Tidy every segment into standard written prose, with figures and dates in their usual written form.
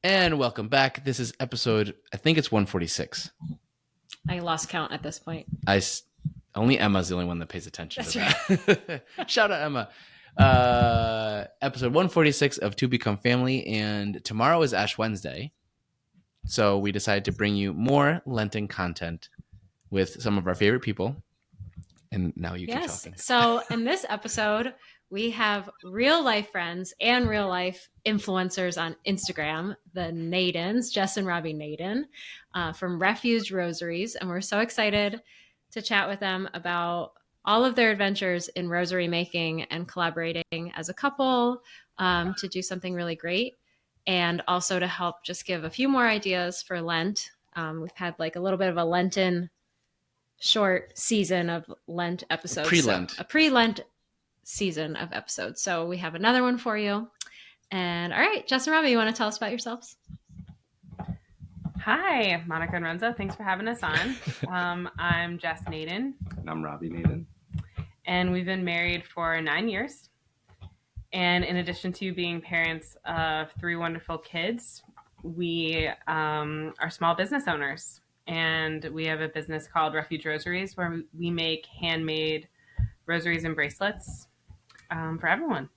And welcome back. This is episode, I think it's 146. I lost count at this point. Only Emma's the only one that pays attention That's to that. Right. Shout out Emma. Episode 146 of To Become Family, and tomorrow is Ash Wednesday. So we decided to bring you more Lenten content with some of our favorite people. And now you keep talking. So in this episode, we have real life friends and real life influencers on Instagram, the Naydens, Jess and Robby Nayden from Refuge Rosaries. And we're so excited to chat with them about all of their adventures in rosary making and collaborating as a couple to do something really great. And also to help just give a few more ideas for Lent. We've had like a little bit of a Lenten short season of Lent episodes. Pre-Lent. A pre-Lent season of episodes. So we have another one for you. And all right, Jess and Robby, you want to tell us about yourselves? Hi, Monica and Renzo. Thanks for having us on. I'm Jess Nayden. And I'm Robby Nayden. And we've been married for 9 years. And in addition to being parents of 3 wonderful kids, we are small business owners. And we have a business called Refuge Rosaries where we make handmade rosaries and bracelets for everyone.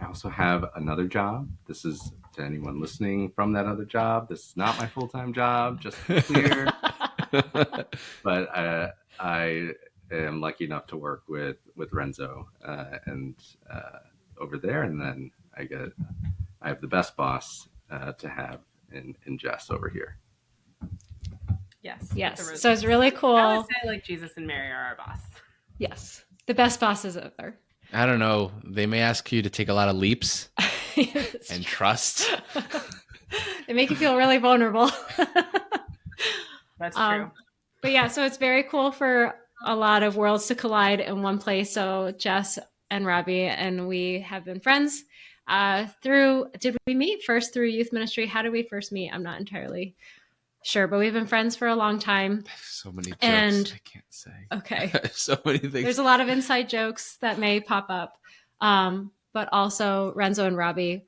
I also have another job. This is to anyone listening from that other job. This is not my full-time job, just to be clear. But I am lucky enough to work with Renzo and over there. And then I have the best boss to have in Jess over here. Yes. So it's really cool. I would say like Jesus and Mary are our boss. Yes. The best bosses out there. I don't know. They may ask you to take a lot of leaps and trust. They make you feel really vulnerable. That's true. But yeah, so it's very cool for a lot of worlds to collide in one place. So Jess and Robby and we have been friends did we meet first through youth ministry? How did we first meet? I'm not entirely sure, but we've been friends for a long time. So many jokes I can't say. Okay. So many things. There's a lot of inside jokes that may pop up. But also Renzo and Robby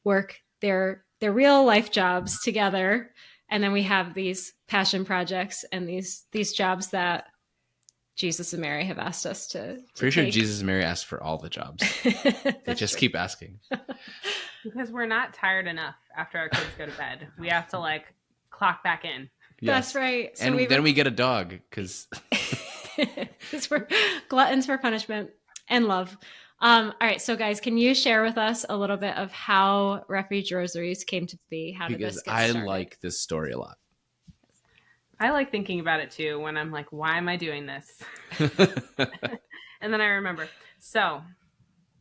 work their real life jobs together. And then we have these passion projects and these jobs that Jesus and Mary have asked us to Pretty sure take. Jesus and Mary asked for all the jobs. They just keep asking. Because we're not tired enough after our kids go to bed. We have to like clock back in. Yes. That's right. So and then we get a dog because we're gluttons for punishment and love. All right. So guys, can you share with us a little bit of how Refuge Rosaries came to be? How did this get started? I like this story a lot. I like thinking about it too when I'm like, why am I doing this? And then I remember. So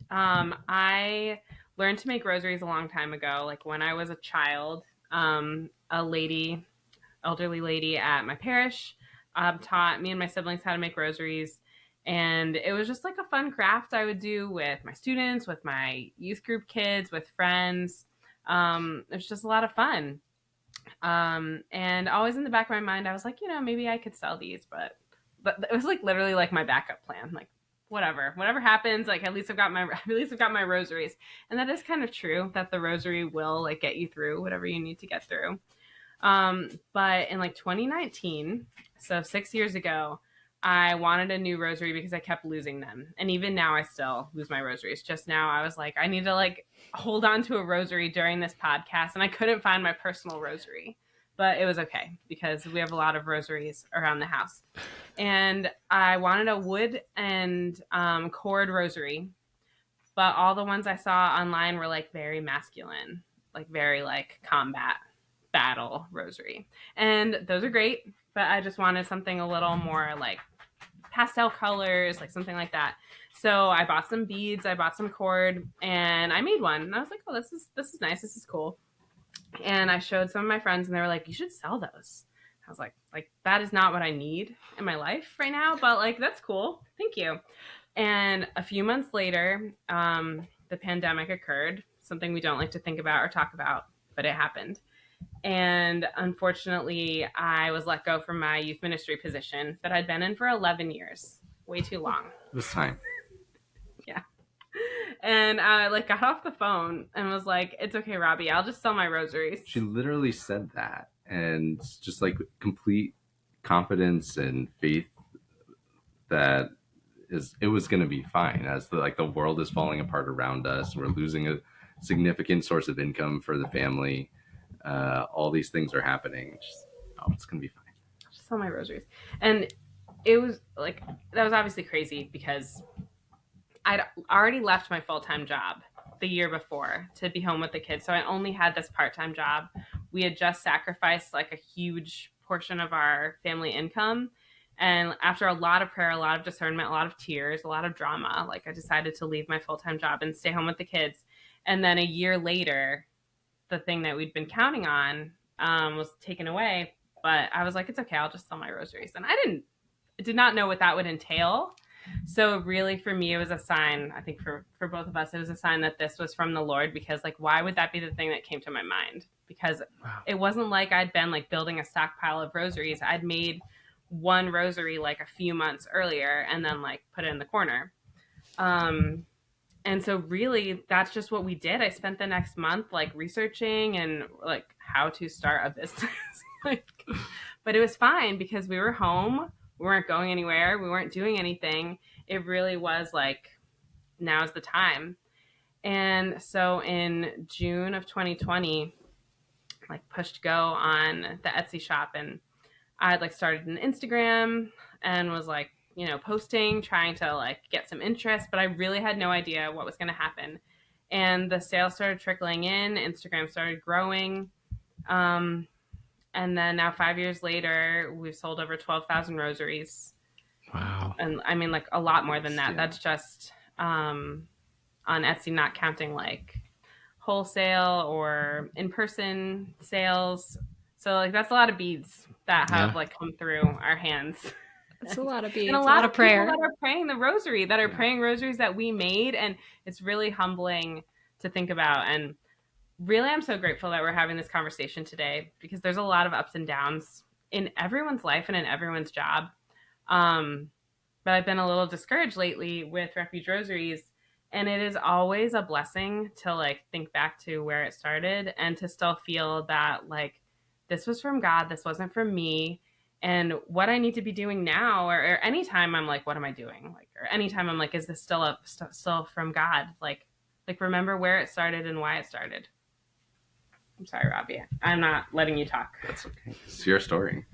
I learned to make rosaries a long time ago. Like when I was a child, elderly lady at my parish taught me and my siblings how to make rosaries. And it was just like a fun craft I would do with my students, with my youth group kids, with friends. It was just a lot of fun. And always in the back of my mind, I was like, maybe I could sell these, but it was like literally like my backup plan. Like whatever happens, like at least I've got my rosaries. And that is kind of true that the rosary will like get you through whatever you need to get through. But in like 2019, so 6 years ago, I wanted a new rosary because I kept losing them. And even now I still lose my rosaries. Just now I was like, I need to like hold on to a rosary during this podcast. And I couldn't find my personal rosary, but it was okay because we have a lot of rosaries around the house. And I wanted a wood and cord rosary, but all the ones I saw online were like very masculine, like very like combat battle rosary. And those are great, but I just wanted something a little more like pastel colors, like something like that. So I bought some beads, I bought some cord, and I made one. And I was like, oh, this is nice. This is cool. And I showed some of my friends and they were like, you should sell those. I was like, that is not what I need in my life right now, but like, that's cool. Thank you. And a few months later, the pandemic occurred, something we don't like to think about or talk about, but it happened. And unfortunately, I was let go from my youth ministry position that I'd been in for 11 years. Way too long. This time. Yeah. And I like got off the phone and was like, "It's okay, Robbie. I'll just sell my rosaries." She literally said that, and just like complete confidence and faith that it was going to be fine as the world is falling apart around us. We're losing a significant source of income for the family. All these things are happening. It's going to be fine. I'll just sell my rosaries. And it was like, that was obviously crazy because I'd already left my full-time job the year before to be home with the kids. So I only had this part-time job. We had just sacrificed like a huge portion of our family income. And after a lot of prayer, a lot of discernment, a lot of tears, a lot of drama, like I decided to leave my full-time job and stay home with the kids. And then a year later, the thing that we'd been counting on was taken away. But I was like, it's okay, I'll just sell my rosaries. And I did not know what that would entail. So really for me, it was a sign, I think for both of us, it was a sign that this was from the Lord, because like, why would that be the thing that came to my mind? Because It wasn't like I'd been like building a stockpile of rosaries. I'd made one rosary like a few months earlier and then like put it in the corner. And so really that's just what we did. I spent the next month like researching and like how to start a business. But it was fine because we were home. We weren't going anywhere. We weren't doing anything. It really was like, now's the time. And so in June of 2020, like pushed go on the Etsy shop, and I had like started an Instagram and was like, posting, trying to like get some interest, but I really had no idea what was going to happen. And the sales started trickling in. Instagram started growing. And then now 5 years later, we've sold over 12,000 rosaries. Wow. And I mean, like a lot more than that. Yeah. That's just on Etsy, not counting like wholesale or in-person sales. So like that's a lot of beads that have like come through our hands. It's a lot of beads, and a lot of prayer. People that are praying the rosary, that are praying rosaries that we made. And it's really humbling to think about. And really, I'm so grateful that we're having this conversation today, because there's a lot of ups and downs in everyone's life and in everyone's job. But I've been a little discouraged lately with Refuge Rosaries, and it is always a blessing to like think back to where it started and to still feel that like this was from God, this wasn't from me. And what I need to be doing now, or anytime I'm like, what am I doing? Like, or anytime I'm like, is this still from God? Like remember where it started and why it started. I'm sorry, Robbie. I'm not letting you talk. That's okay. It's your story.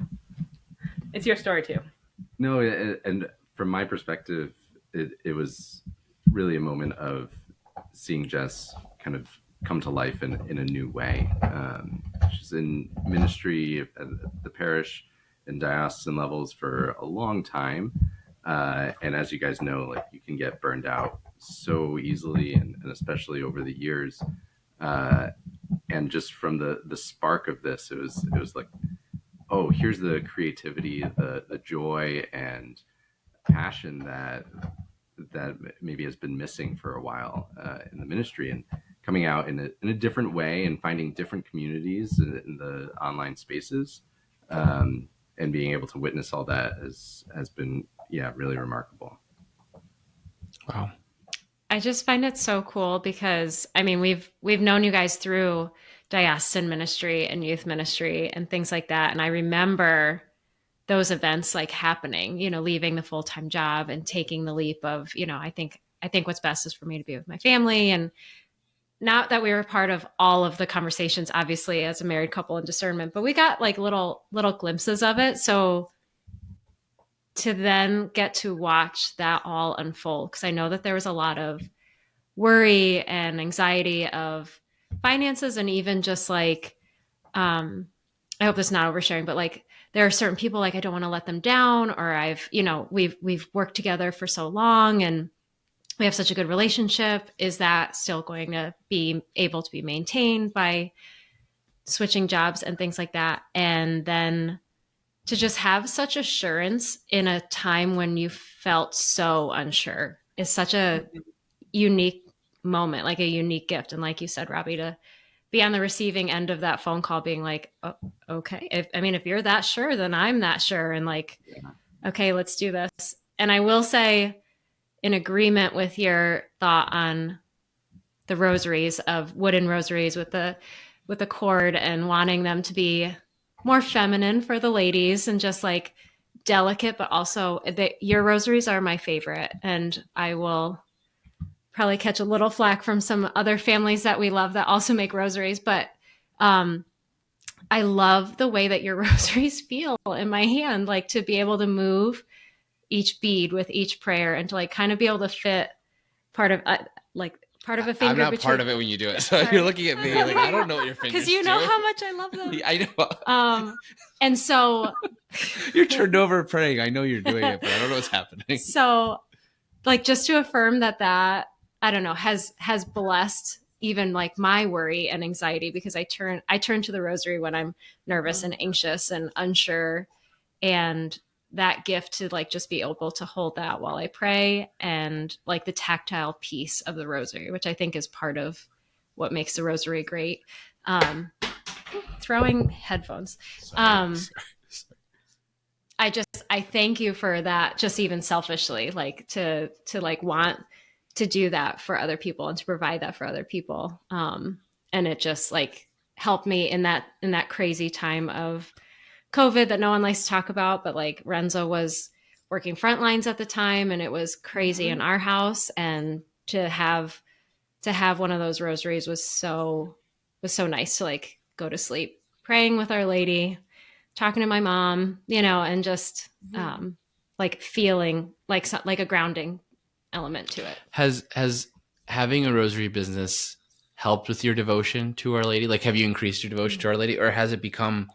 It's your story too. No, and from my perspective, it was really a moment of seeing Jess kind of come to life in a new way. She's in ministry at the parish and diocesan levels for a long time. And as you guys know, like you can get burned out so easily, and especially over the years. And just from the spark of this, it was like, oh, here's the creativity, the joy and passion that maybe has been missing for a while in the ministry, and coming out in a different way and finding different communities in the online spaces, and being able to witness all that has been really remarkable. Wow. I just find it so cool because I mean we've known you guys through diocesan ministry and youth ministry and things like that, and I remember those events like happening, leaving the full-time job and taking the leap of, I think what's best is for me to be with my family. And not that we were part of all of the conversations, obviously, as a married couple in discernment, but we got like little glimpses of it. So to then get to watch that all unfold, because I know that there was a lot of worry and anxiety of finances, and even just like, I hope this is not oversharing, but like there are certain people like I don't want to let them down, or we've worked together for so long and we have such a good relationship. Is that still going to be able to be maintained by switching jobs and things like that? And then to just have such assurance in a time when you felt so unsure is such a unique moment, like a unique gift. And like you said, Robbie, to be on the receiving end of that phone call being like, oh, okay. If you're that sure, then I'm that sure. And like, okay, let's do this. And I will say, in agreement with your thought on rosaries of wooden rosaries with the cord, and wanting them to be more feminine for the ladies and just like delicate, but also your rosaries are my favorite. And I will probably catch a little flack from some other families that we love that also make rosaries, but I love the way that your rosaries feel in my hand, like to be able to move each bead with each prayer and to like kind of be able to fit part of part of a finger. I'm not between, part of it when you do it, so Sorry. you're looking at me like I don't know what your fingers because you know do. how much I love them. I know. And so you're turned over praying. I know you're doing it, but I don't know what's happening. So, like, just to affirm that I don't know has blessed even like my worry and anxiety, because I turn to the rosary when I'm nervous and anxious and unsure, and that gift to like just be able to hold that while I pray, and like the tactile piece of the rosary, which I think is part of what makes the rosary great. Throwing headphones. I thank you for that, just even selfishly, like to like want to do that for other people and to provide that for other people. And it just like helped me in that crazy time of COVID that no one likes to talk about, but like Renzo was working front lines at the time, and it was crazy in our house, and to have one of those rosaries was so nice, to like go to sleep praying with Our Lady, talking to my mom, and just like feeling like a grounding element to it. Has having a rosary business helped with your devotion to Our Lady? Like, have you increased your devotion to Our Lady, or has it become?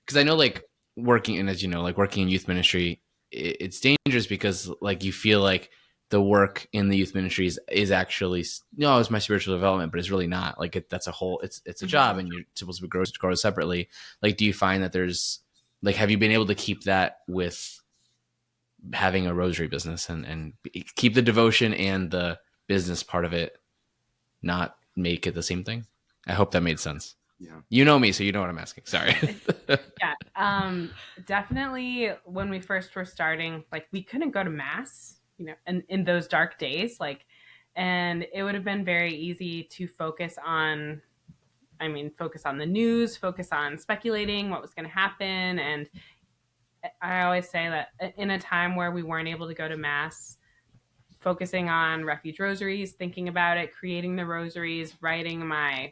Because I know, like working in, as you know, like working in youth ministry, it's dangerous because like you feel like the work in the youth ministries is actually it's my spiritual development, but it's really not. Like that's a whole it's a job, and you're supposed to grow separately. Like, do you find that there's like, have you been able to keep that with having a rosary business and keep the devotion and the business part of it, not make it the same thing? I hope that made sense. Yeah. You know me, so you know what I'm asking. Sorry. Yeah. Definitely when we first were starting, like we couldn't go to mass, and in those dark days, like, and it would have been very easy to focus on the news, focus on speculating what was going to happen. And I always say that in a time where we weren't able to go to mass, focusing on Refuge Rosaries, thinking about it, creating the rosaries, writing my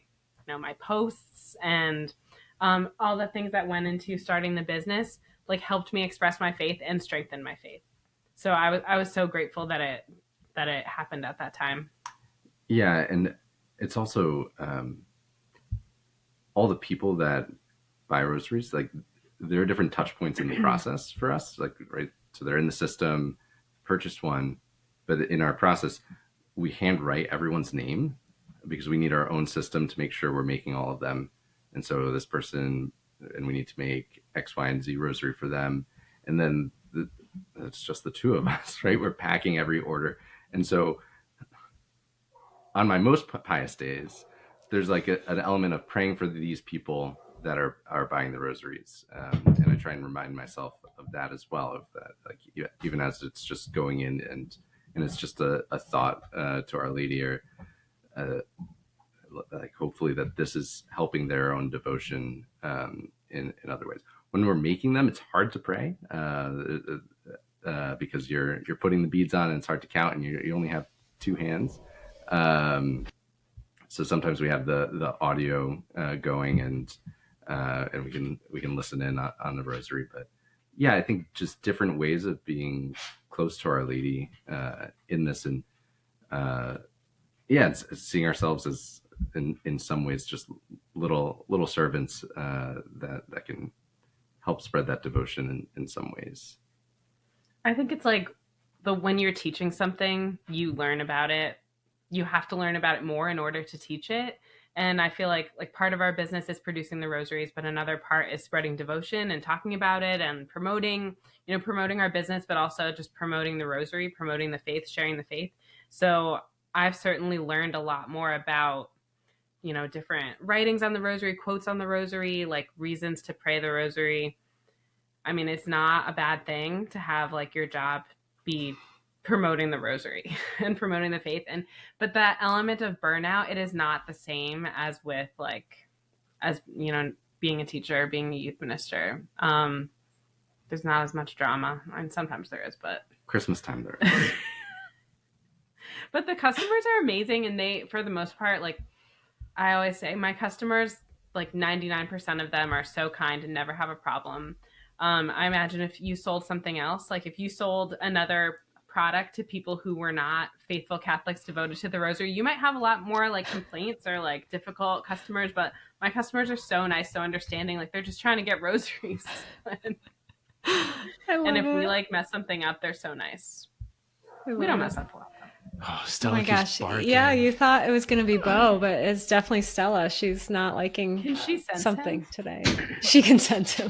posts, and all the things that went into starting the business, like helped me express my faith and strengthen my faith. So I was so grateful that it happened at that time. Yeah, and it's also all the people that buy rosaries, like there are different touch points in the process for us, like, right? So they're in the system, purchased one, but in our process, we handwrite everyone's name because we need our own system to make sure we're making all of them. And so this person, and we need to make X, Y, and Z rosary for them. And then it's just the two of us, right? We're packing every order. And so on my most pious days, there's like an element of praying for these people that are buying the rosaries. And I try and remind myself of that as well, of that, like, even as it's just going in and it's just a thought to Our Lady, or like hopefully that this is helping their own devotion in other ways. When we're making them, it's hard to pray because you're putting the beads on and it's hard to count, and you only have two hands. So sometimes we have the audio going, and we can listen in on the rosary. But yeah, I think just different ways of being close to Our Lady in this, and it's seeing ourselves as in some ways just little servants that can help spread that devotion in some ways. I think it's like when you're teaching something, you learn about it. You have to learn about it more in order to teach it. And I feel like part of our business is producing the rosaries, but another part is spreading devotion and talking about it and promoting our business, but also just promoting the rosary, promoting the faith, sharing the faith. So I've certainly learned a lot more about, different writings on the rosary, quotes on the rosary, like reasons to pray the rosary. I mean, it's not a bad thing to have like your job be promoting the rosary and promoting the faith. But that element of burnout, it is not the same as with being a teacher, being a youth minister. There's not as much drama. And sometimes there is, but Christmas time there is. But the customers are amazing, and they, for the most part, like I always say, my customers, like 99% of them are so kind and never have a problem. I imagine if you sold something else, like if you sold another product to people who were not faithful Catholics devoted to the rosary, you might have a lot more like complaints or like difficult customers, but my customers are so nice, so understanding. Like they're just trying to get rosaries. And if we like mess something up, they're so nice. We don't mess up a lot. Oh, Stella Oh my keeps gosh. barking. Yeah, you thought it was going to be Bo, but it's definitely Stella. She's not liking Can she sense something him? today. She can sense him.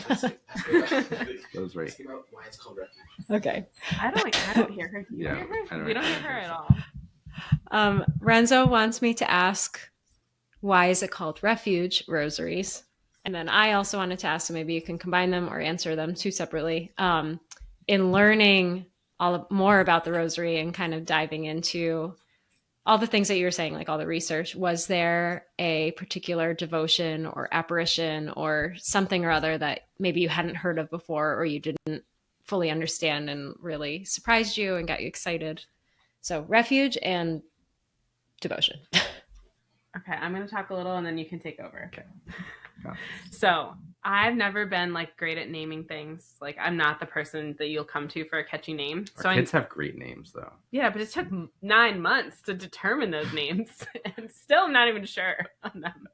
Those right. Why it's called Refuge. Okay. I don't hear her. Do you Yeah, hear I her? don't We don't hear hear her her. at all. Renzo wants me to ask, why is it called Refuge Rosaries? And then I also wanted to ask, so maybe you can combine them or answer them two separately. In learning more about the rosary and kind of diving into all the things that you were saying, like all the research, was there a particular devotion or apparition or something or other that maybe you hadn't heard of before or you didn't fully understand and really surprised you and got you excited? So refuge and devotion. Okay, I'm going to talk a little and then you can take over. Okay. Got So I've never been like great at naming things. Like I'm not the person that you'll come to for a catchy name. Our kids have great names though. Yeah, but it took 9 months to determine those names, and still I'm not even sure on them.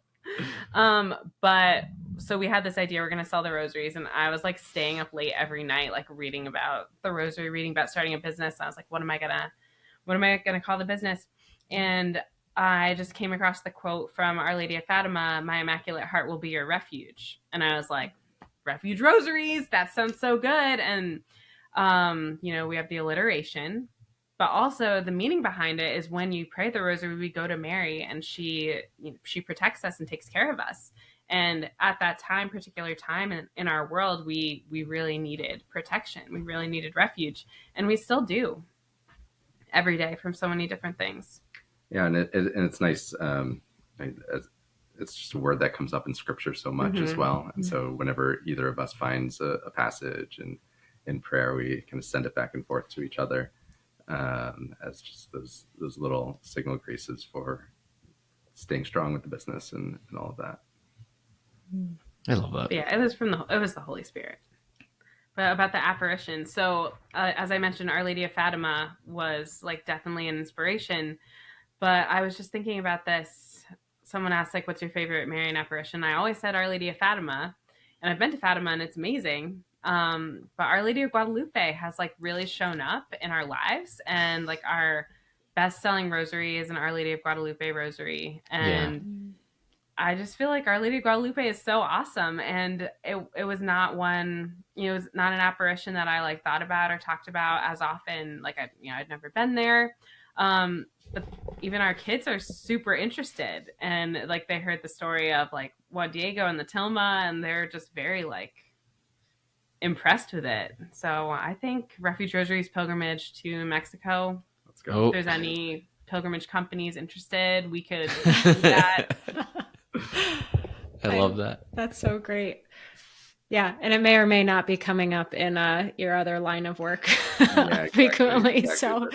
But so we had this idea we're gonna sell the rosaries, and I was like staying up late every night, like reading about the rosary, reading about starting a business. And I was like, what am I gonna call the business? And I just came across the quote from Our Lady of Fatima, "My Immaculate Heart will be your refuge." And I was like, Refuge Rosaries, that sounds so good. And, we have the alliteration, but also the meaning behind it is when you pray the rosary, we go to Mary and she protects us and takes care of us. And at that particular time in our world, we really needed protection. We really needed refuge. And we still do every day from so many different things. Yeah, and it's nice. It's just a word that comes up in Scripture so much as well. And so whenever either of us finds a passage in prayer, we kind of send it back and forth to each other as just those little signal graces for staying strong with the business and all of that. I love that. Yeah, it was the Holy Spirit. But about the apparition, so as I mentioned, Our Lady of Fatima was like definitely an inspiration. But I was just thinking about this. Someone asked, like, what's your favorite Marian apparition? I always said Our Lady of Fatima. And I've been to Fatima, and it's amazing. But Our Lady of Guadalupe has, like, really shown up in our lives. And, like, our best-selling rosary is an Our Lady of Guadalupe rosary. And I just feel like Our Lady of Guadalupe is so awesome. And it was not one, it was not an apparition that I, like, thought about or talked about as often. Like, I'd never been there. But even our kids are super interested, and like they heard the story of like Juan Diego and the Tilma, and they're just very like impressed with it. So I think Refuge Rosaries pilgrimage to Mexico. Let's go. If there's any pilgrimage companies interested, we could do that. I love that. That's so great. Yeah, and it may or may not be coming up in your other line of work frequently. So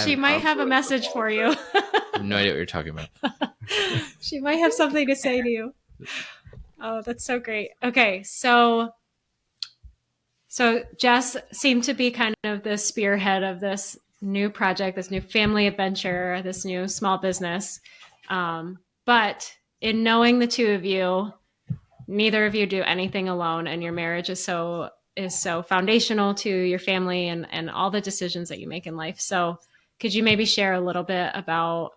she might have a message for you. I have no idea what you're talking about. She might have something to say to you. Oh, that's so great. Okay, so Jess seemed to be kind of the spearhead of this new project, this new family adventure, this new small business. But in knowing the two of you, neither of you do anything alone, and your marriage is so foundational to your family and all the decisions that you make in life. So could you maybe share a little bit about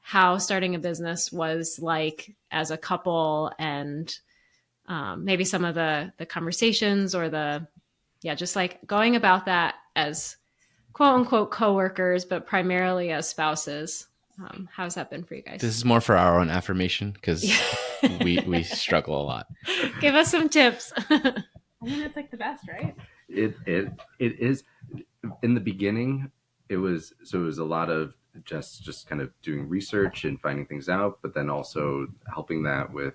how starting a business was like as a couple, and maybe some of the conversations or just like going about that as quote unquote coworkers, but primarily as spouses? How's that been for you guys? This is more for our own affirmation because we struggle a lot. Give us some tips. I mean, it's like the best, right? It is. In the beginning, it was a lot of just kind of doing research and finding things out, but then also helping that with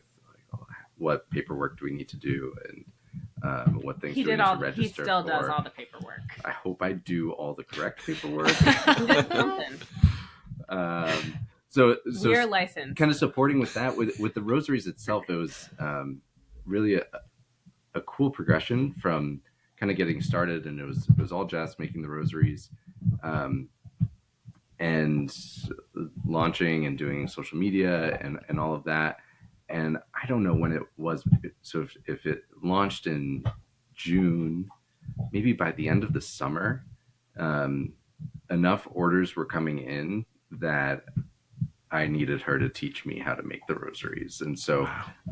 what paperwork do we need to do, and what things do we need to register. He still does all the paperwork. I hope I do all the correct paperwork. So we're licensed. Kind of supporting with that, with the rosaries itself, it was really a cool progression from kind of getting started, and it was all Jess making the rosaries, and launching and doing social media and all of that. And I don't know when it was. So if it launched in June, maybe by the end of the summer, enough orders were coming in that I needed her to teach me how to make the rosaries. And so,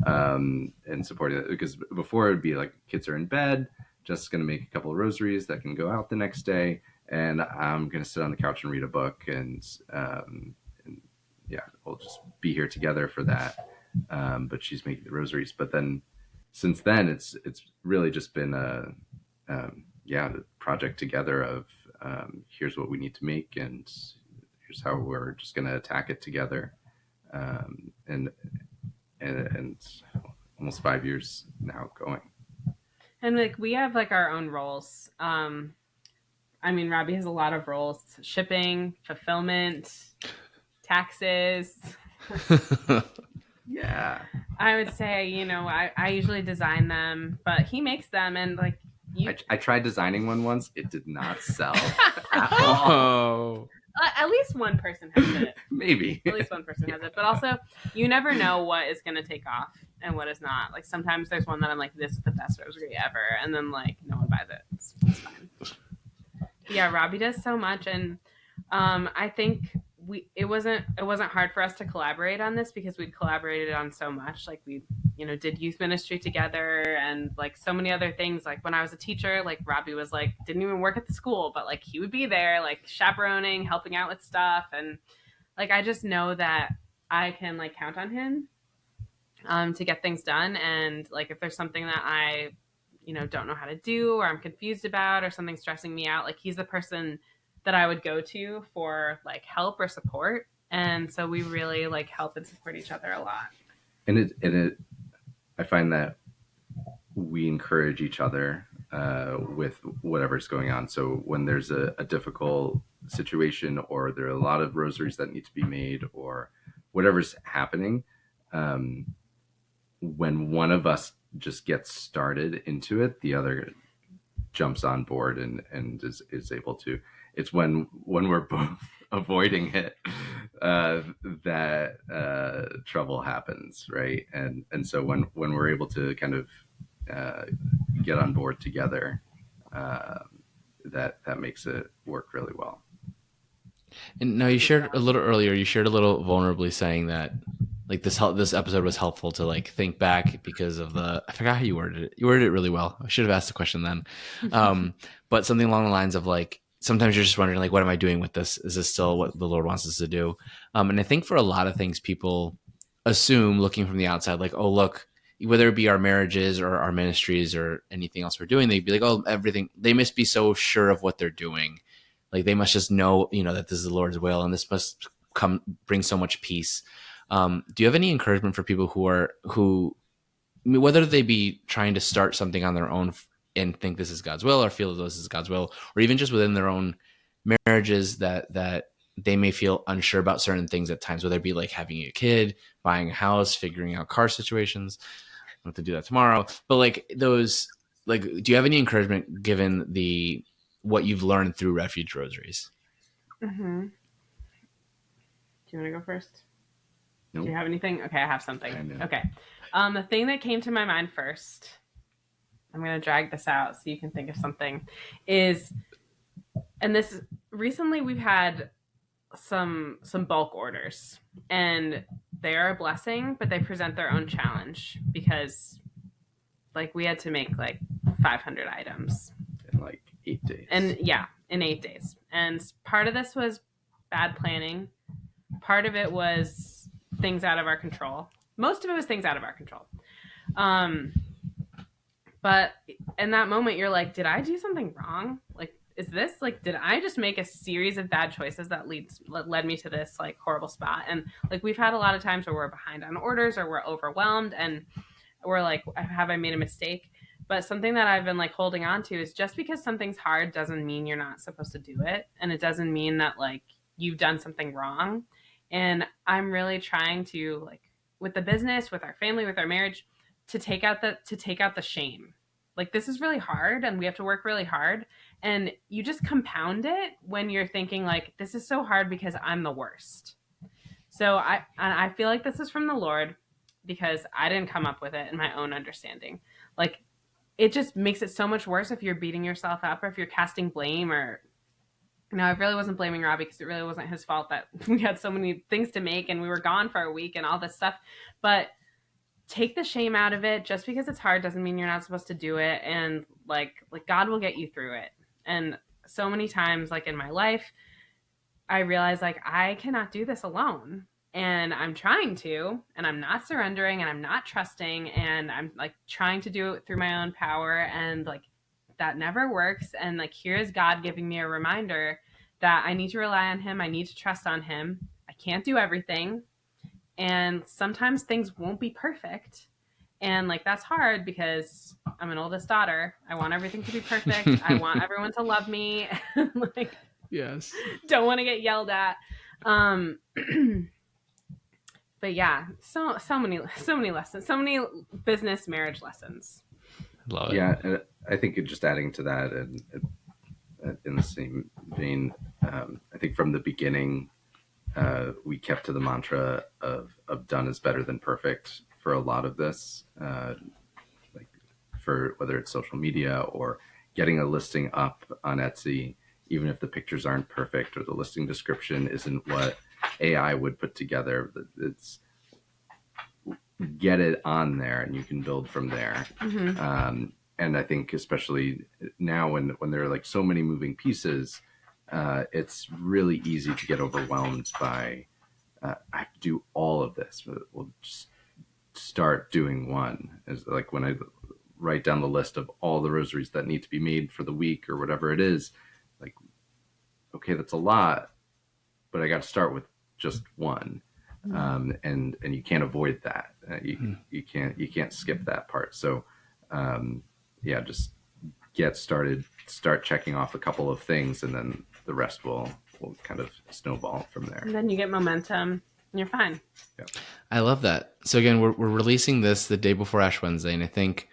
and supporting it, because before it'd be like kids are in bed, just going to make a couple of rosaries that can go out the next day, and I'm going to sit on the couch and read a book, and yeah, we'll just be here together for that. But she's making the rosaries. But then, since then, it's really just been a project together of here's what we need to make, and here's how we're just going to attack it together. And almost 5 years now going. And like we have like our own roles. I mean, Robby has a lot of roles: shipping, fulfillment, taxes. Yeah. I would say, you know, I usually design them, but he makes them, and like I tried designing one once. It did not sell at all. Oh. At least one person has it. Maybe. At least one person has it. But also, you never know what is going to take off and what is not. Like, sometimes there's one that I'm like, this is the best rosary ever. And then, like, no one buys it. It's fine. Yeah, Robby does so much. And I think it wasn't hard for us to collaborate on this because we'd collaborated on so much. Like, we, you know, did youth ministry together and like so many other things. Like when I was a teacher, like Robby was like, didn't even work at the school, but like he would be there, like chaperoning, helping out with stuff. And like, I just know that I can like count on him to get things done. And like, if there's something that I, you know, don't know how to do, or I'm confused about, or something stressing me out, like he's the person that I would go to for like help or support. And so we really like help and support each other a lot. And I find that we encourage each other with whatever's going on. So when there's a difficult situation, or there are a lot of rosaries that need to be made, or whatever's happening, when one of us just gets started into it, the other jumps on board and is able to. It's when we're both avoiding it that trouble happens, right? And so when we're able to kind of get on board together, that makes it work really well. And now you shared a little earlier. You shared a little vulnerably, saying that like this episode was helpful to like think back because of I forgot how you worded it. You worded it really well. I should have asked the question then. But something along the lines of like, sometimes you're just wondering, like, what am I doing with this? Is this still what the Lord wants us to do? And I think for a lot of things, people assume, looking from the outside, like, oh, look, whether it be our marriages or our ministries or anything else we're doing, they'd be like, oh, everything. They must be so sure of what they're doing. Like, they must just know, you know, that this is the Lord's will, and this must bring so much peace. Do you have any encouragement for people who, whether they be trying to start something on their own and think this is God's will, or feel that this is God's will, or even just within their own marriages that they may feel unsure about certain things at times, whether it be like having a kid, buying a house, figuring out car situations. I have to do that tomorrow. But like those, like, do you have any encouragement given what you've learned through Refuge Rosaries? Mm-hmm. Do you want to go first? Nope. Do you have anything? Okay, I have something. I know. Okay. The thing that came to my mind first, I'm going to drag this out so you can think of something, and this recently we've had some bulk orders, and they are a blessing, but they present their own challenge because like we had to make like 500 items in like 8 days. And yeah, in 8 days. And part of this was bad planning. Part of it was things out of our control. Most of it was things out of our control. But in that moment, you're like, did I do something wrong? Like, is this like, did I just make a series of bad choices that led me to this like horrible spot? And like, we've had a lot of times where we're behind on orders or we're overwhelmed and we're like, have I made a mistake? But something that I've been like holding on to is just because something's hard doesn't mean you're not supposed to do it. And it doesn't mean that like you've done something wrong. And I'm really trying to like with the business, with our family, with our marriage, to take out the shame. Like this is really hard and we have to work really hard. And you just compound it when you're thinking like, this is so hard because I'm the worst. So I feel like this is from the Lord because I didn't come up with it in my own understanding. Like it just makes it so much worse if you're beating yourself up or if you're casting blame or no, I really wasn't blaming Robbie because it really wasn't his fault that we had so many things to make and we were gone for a week and all this stuff. But take the shame out of it. Just because it's hard doesn't mean you're not supposed to do it. And like God will get you through it. And so many times like in my life, I realized like I cannot do this alone. And I'm trying to, and I'm not surrendering and I'm not trusting and I'm like trying to do it through my own power and like that never works. And like here's God giving me a reminder that I need to rely on him. I need to trust on him. I can't do everything. And sometimes things won't be perfect. And like that's hard because I'm an oldest daughter. I want everything to be perfect. I want everyone to love me. Like Yes. don't want to get yelled at. But yeah, so many lessons, so many business marriage lessons. Love it. Yeah, and I think just adding to that, and in the same vein, I think from the beginning, we kept to the mantra of done is better than perfect for a lot of this, like for whether it's social media or getting a listing up on Etsy, even if the pictures aren't perfect or the listing description isn't what AI would put together. It's get it on there and you can build from there. Mm-hmm. And I think especially now when there are like so many moving pieces, it's really easy to get overwhelmed by I have to do all of this. We'll just start doing one. Is like when I write down the list of all the rosaries that need to be made for the week or whatever it is, like, okay, that's a lot, but I got to start with just one. And you can't avoid that. You can't skip that part. So, yeah, just get started, start checking off a couple of things, and then the rest will kind of snowball from there. And then you get momentum and you're fine. Yeah. I love that. So again, we're releasing this the day before Ash Wednesday. And I think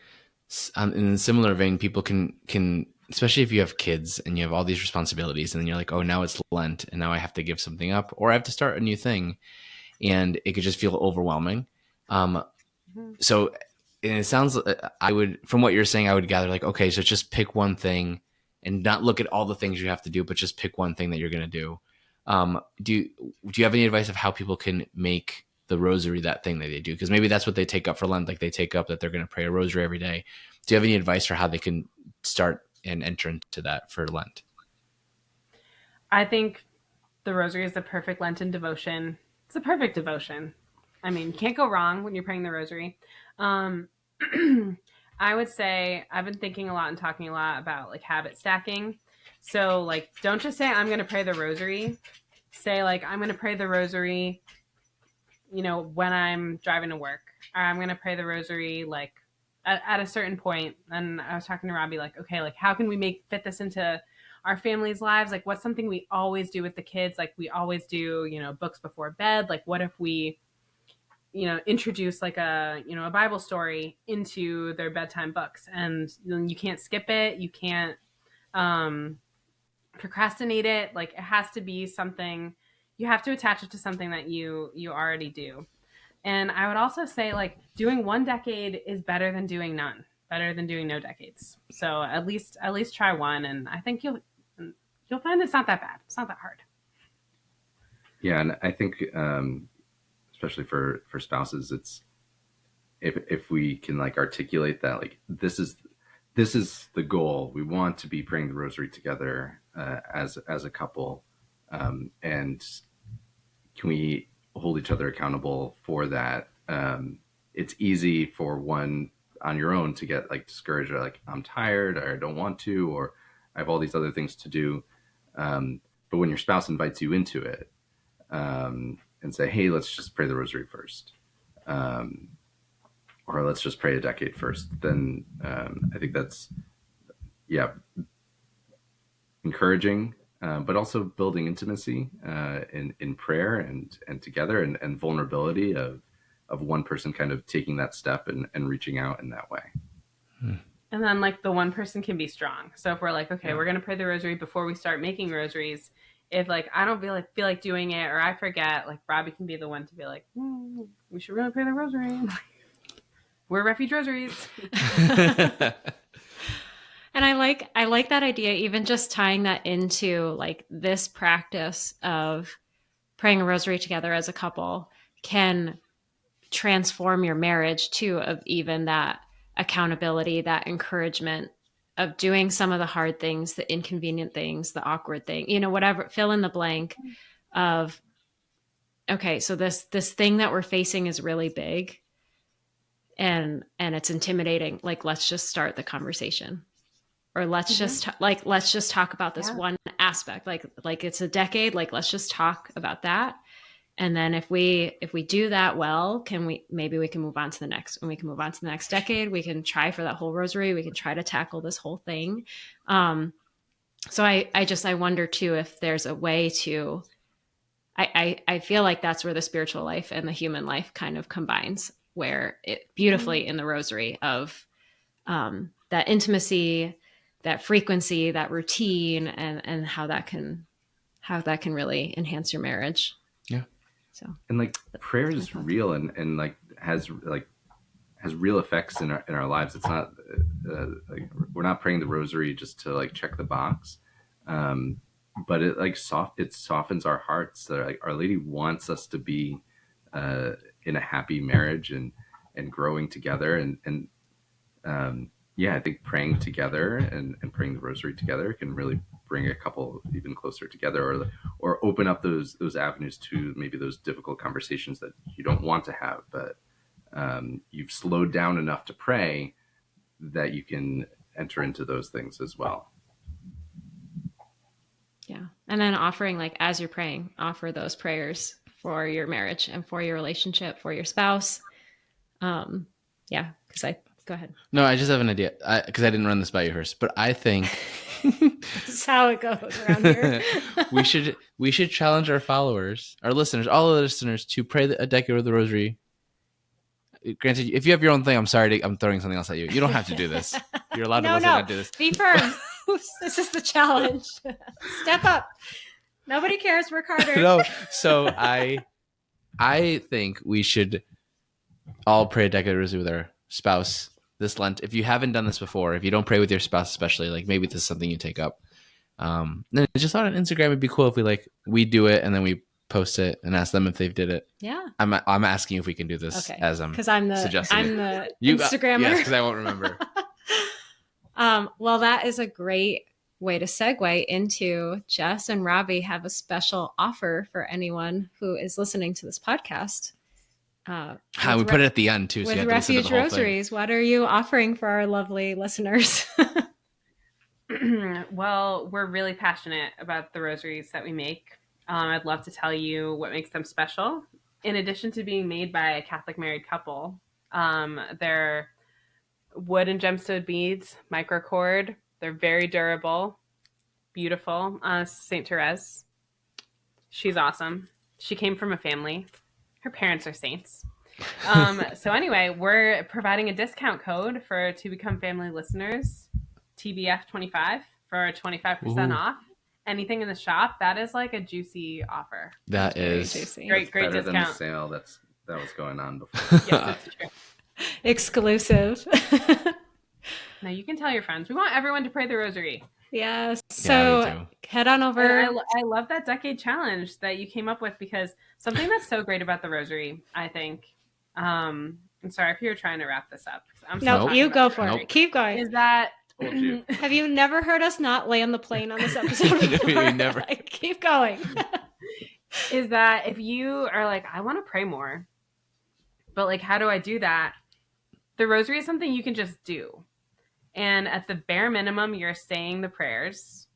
in a similar vein, people can, especially if you have kids and you have all these responsibilities and then you're like, oh, now it's Lent and now I have to give something up or I have to start a new thing. And it could just feel overwhelming. So and it sounds, I would, from what you're saying, I would gather like, okay, so just pick one thing and not look at all the things you have to do, but just pick one thing that you're going to do. Do you have any advice of how people can make the rosary that thing that they do? Because maybe that's what they take up for Lent. Like they take up that they're going to pray a rosary every day. Do you have any advice for how they can start and enter into that for Lent? I think the rosary is the perfect Lenten devotion. It's a perfect devotion. I mean, you can't go wrong when you're praying the rosary. I would say I've been thinking a lot and talking a lot about like habit stacking. So like, don't just say I'm going to pray the rosary. Say like, I'm going to pray the rosary, you know, when I'm driving to work, or I'm going to pray the rosary like at a certain point. And I was talking to Robbie like, okay, like how can we fit this into our family's lives? Like what's something we always do with the kids? Like we always do, you know, books before bed. Like what if we, you know, introduce like a Bible story into their bedtime books, and you can't skip it. You can't procrastinate it. Like it has to be something, you have to attach it to something that you already do. And I would also say like doing one decade is better than doing none, better than doing no decades. So at least try one. And I think you'll find it's not that bad. It's not that hard. Yeah. And I think, especially for spouses, it's if we can like articulate that, like this is the goal. We want to be praying the rosary together as a couple, and can we hold each other accountable for that? It's easy for one on your own to get like discouraged or like I'm tired or I don't want to, or I have all these other things to do. But when your spouse invites you into it, and say, hey, let's just pray the rosary first, or let's just pray a decade first, then I think that's, encouraging, but also building intimacy in prayer and together, and vulnerability of one person kind of taking that step and reaching out in that way. And then like the one person can be strong. So if we're like, okay, we're going to pray the rosary before we start making rosaries. If like, I don't feel like doing it, or I forget, like Robby can be the one to be like, we should really pray the rosary. We're Refuge Rosaries. And I like that idea, even just tying that into like this practice of praying a rosary together as a couple can transform your marriage too, of even that accountability, that encouragement of doing some of the hard things, the inconvenient things, the awkward thing, whatever, fill in the blank of, okay, so this thing that we're facing is really big and it's intimidating. Like, let's just start the conversation. Or let's just talk about this one aspect. Like it's a decade. Like, let's just talk about that. And then if we do that well, maybe we can move on to the next, and we can move on to the next decade. We can try for that whole rosary. We can try to tackle this whole thing. So I wonder too, if there's a way to, I feel like that's where the spiritual life and the human life kind of combines, where it beautifully in the rosary of that intimacy, that frequency, that routine, and how that can really enhance your marriage. Yeah. So, and like prayer is real and like has real effects in our lives. It's not like we're not praying the rosary just to like check the box, but it like it softens our hearts. So, like, Our Lady wants us to be in a happy marriage and growing together, and I think praying together and praying the rosary together can really bring a couple even closer together, or open up those avenues to maybe those difficult conversations that you don't want to have, but you've slowed down enough to pray that you can enter into those things as well. Yeah. And then offering, like, as you're praying, offer those prayers for your marriage and for your relationship, for your spouse. Go ahead. No, I just have an idea, because I didn't run this by you first, but I think this is how it goes around here. we should challenge our followers, our listeners, all the listeners, to pray a decade of the rosary. Granted, if you have your own thing, I'm sorry, I'm throwing something else at you. You don't have to do this. You're allowed to listen and do this. Be firm. This is the challenge. Step up. Nobody cares. Work harder. No, so I think we should all pray a decade of rosary with our spouse this Lent. If you haven't done this before, if you don't pray with your spouse, especially, like, maybe this is something you take up. Then I just thought on Instagram it'd be cool if we do it and then we post it and ask them if they've did it. Yeah. I'm asking if we can do this, as I'm suggesting. I'm the Instagrammer. Yes, because I won't remember. Well, that is a great way to segue into Jess and Robby have a special offer for anyone who is listening to this podcast. We put it at the end too. So with Refuge Rosaries, what are you offering for our lovely listeners? Well, we're really passionate about the rosaries that we make. I'd love to tell you what makes them special. In addition to being made by a Catholic married couple, they're wood and gemstone beads, microcord. They're very durable, beautiful. St. Therese, she's awesome. She came from a family. Her parents are saints. So anyway, we're providing a discount code for To Become Family listeners, TBF25, for 25% off anything in the shop. That is like a juicy offer. That is juicy. Great better discount. than the sale that was going on before. Yes, it's true. Exclusive. Now you can tell your friends. We want everyone to pray the rosary. Yes. Yeah, So me too. head on over. I love that decade challenge that you came up with, because something that's so great about the rosary, I think, I'm sorry if you're trying to wrap this up. No, you go for it. Keep going. Is that Told you. Have you never heard us not land the plane on this episode? We never. Keep going. is that if you are like, I want to pray more, but like, how do I do that? The rosary is something you can just do. And at the bare minimum, you're saying the prayers.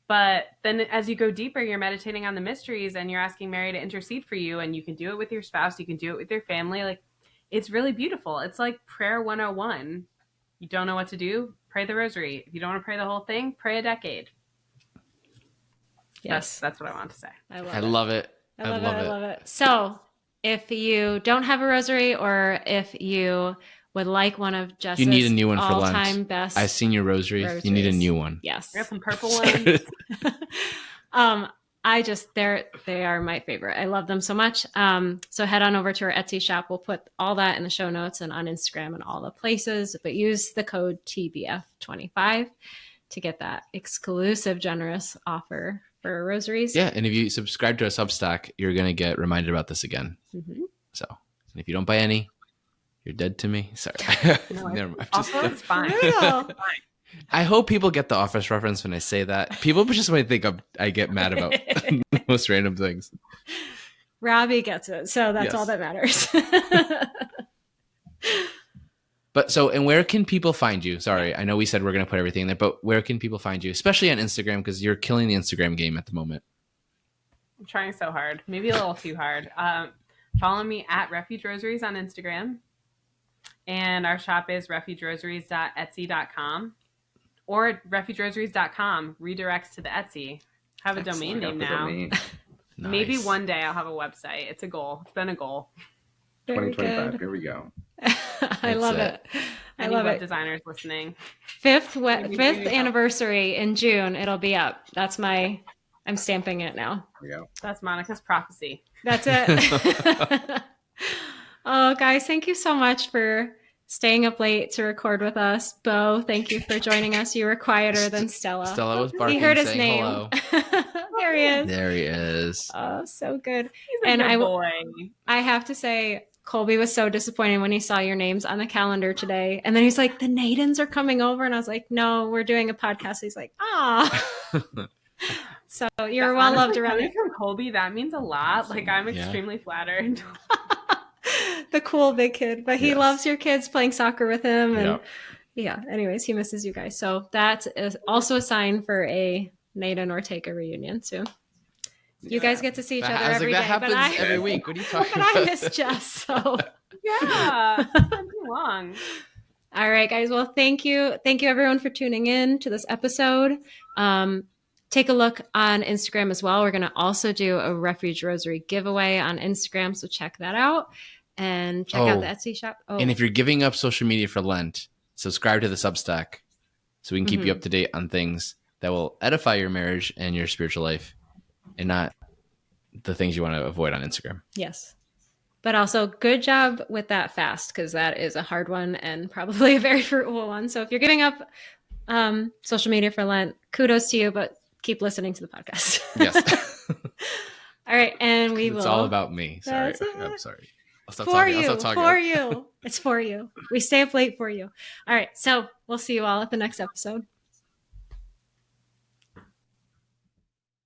But then as you go deeper, you're meditating on the mysteries and you're asking Mary to intercede for you. And you can do it with your spouse. You can do it with your family. Like, it's really beautiful. It's like prayer 101. You don't know what to do? Pray the rosary. If you don't want to pray the whole thing, pray a decade. Yes. That's what I want to say. I love I it. love it. I love it. So if you don't have a rosary, or if you would like one of Jess's You need a new one for all-time Lent. best I've seen your rosary. You need a new one. Yes. I got some purple ones. They are my favorite. I love them so much. So head on over to our Etsy shop. We'll put all that in the show notes and on Instagram and all the places, but use the code TBF25 to get that exclusive generous offer for rosaries. Yeah, and if you subscribe to our Substack, you're going to get reminded about this again. Mm-hmm. So, and if you don't buy any, you're dead to me. Sorry. No, Never mind. Also, it's fine. I hope people get the Office reference when I say that. People just might think I get mad about the most random things. Robbie gets it, so that's Yes. all that matters. But so, and where can people find you? Sorry, I know we said we're going to put everything in there, but where can people find you? Especially on Instagram, because you're killing the Instagram game at the moment. I'm trying so hard. Maybe a little too hard. Follow me at Refuge Rosaries on Instagram. And our shop is refugerosaries.etsy.com. Or refugerosaries.com redirects to the Etsy. I have a domain name now. Domain. Maybe Nice. one day I'll have a website. It's a goal. It's been a goal. Very 2025. good. Here we go. I love That's it. I Any love web it. designers listening. Fifth Maybe anniversary in June. It'll be up. I'm stamping it now. Here we go. That's Monica's prophecy. That's it. Oh, guys, thank you so much for staying up late to record with us. Bo, thank you for joining us. You were quieter than Stella. Stella was barking, He heard his saying name. hello. There he is. There he is. Oh, so good. He's a And good I boy. I have to say, Colby was so disappointed when he saw your names on the calendar today. And then he's like, the Naydens are coming over. And I was like, no, we're doing a podcast. He's like, ah. So you're well loved around Coming it. from Colby, that means a lot. Like, I'm Yeah. extremely flattered. The cool big kid. But he Yes. loves your kids, playing soccer with him. And Yep. yeah, anyways, he misses you guys. So that is also a sign for a Nayden Ortega reunion soon. You guys get to see each other I was every like, day. that But happens I, every week. What are you talking but about? I miss Jess. So. Yeah. It's been too long. All right, guys. Well, thank you. Thank you, everyone, for tuning in to this episode. Take a look on Instagram as well. We're going to also do a Refuge Rosary giveaway on Instagram, so check that out. And check out the Etsy shop. Oh, And if you're giving up social media for Lent, subscribe to the Substack so we can keep you Mm-hmm. up to date on things that will edify your marriage and your spiritual life and not the things you want to avoid on Instagram. yes. But also, good job with that fast, because that is a hard one and probably a very fruitful one. So if you're giving up social media for Lent, kudos to you, but keep listening to the podcast. Yes. All right, and we will. It's all about me. Sorry. That's it. I'm sorry. I'll stop For talking. you, I'll stop talking. for you. It's for you. We stay up late for you. All right, so we'll see you all at the next episode.